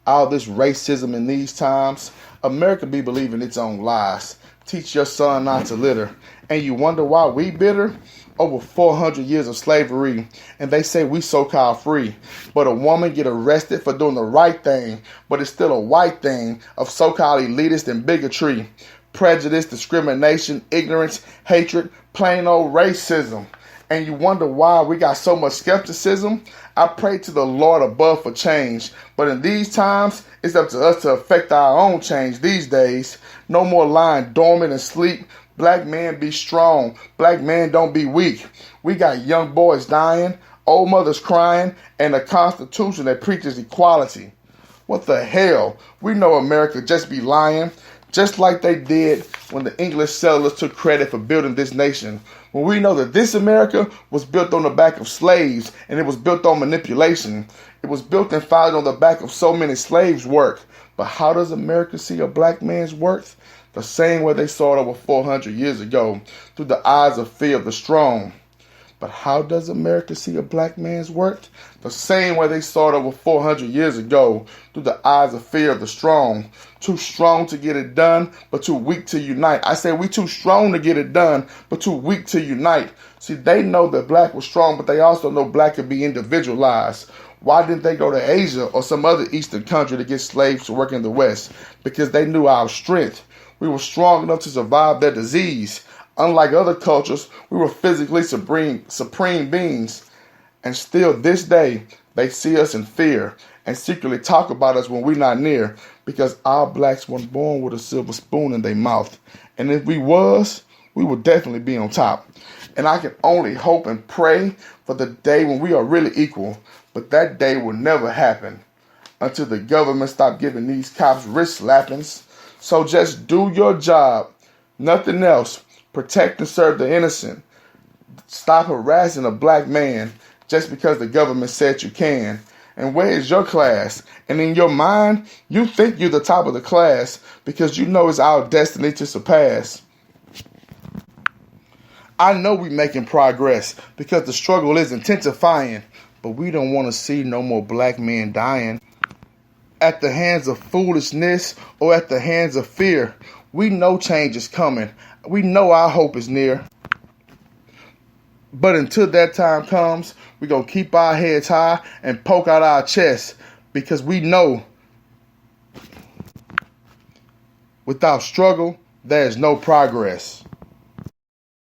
All this racism in these times, America be believing its own lies. Teach your son not to litter. And you wonder why we bitter? Over 400 years of slavery, and they say we so-called free. But a woman get arrested for doing the right thing, but it's still a white thing of so-called elitist and bigotry. Prejudice, discrimination, ignorance, hatred, plain old racism. And you wonder why we got so much skepticism? I pray to the Lord above for change. But in these times, it's up to us to effect our own change these days. No more lying dormant and sleep. Black men be strong. Black men don't be weak. We got young boys dying, old mothers crying, and a constitution that preaches equality. What the hell? We know America just be lying, just like they did when the English settlers took credit for building this nation. When we know that this America was built on the back of slaves, and it was built on manipulation. It was built and founded on the back of so many slaves' work. But how does America see a black man's worth? The same way they saw it over 400 years ago, through the eyes of fear of the strong. But how does America see a black man's worth? The same way they saw it over 400 years ago, through the eyes of fear of the strong. Too strong to get it done, but too weak to unite. I say we too strong to get it done, but too weak to unite. See, they know that black was strong, but they also know black could be individualized. Why didn't they go to Asia or some other Eastern country to get slaves to work in the West? Because they knew our strength. We were strong enough to survive their disease. Unlike other cultures, we were physically supreme beings. And still this day, they see us in fear and secretly talk about us when we're not near, because our blacks weren't born with a silver spoon in their mouth. And if we was, we would definitely be on top. And I can only hope and pray for the day when we are really equal. But that day will never happen until the government stop giving these cops wrist slappings. So just do your job, nothing else. Protect and serve the innocent. Stop harassing a black man just because the government said you can. And where is your class? And in your mind, you think you're the top of the class because you know it's our destiny to surpass. I know we're making progress because the struggle is intensifying, but we don't want to see no more black men dying at the hands of foolishness or at the hands of fear. We know change is coming. We know our hope is near. But until that time comes, we're going to keep our heads high and poke out our chests, because we know without struggle, there is no progress.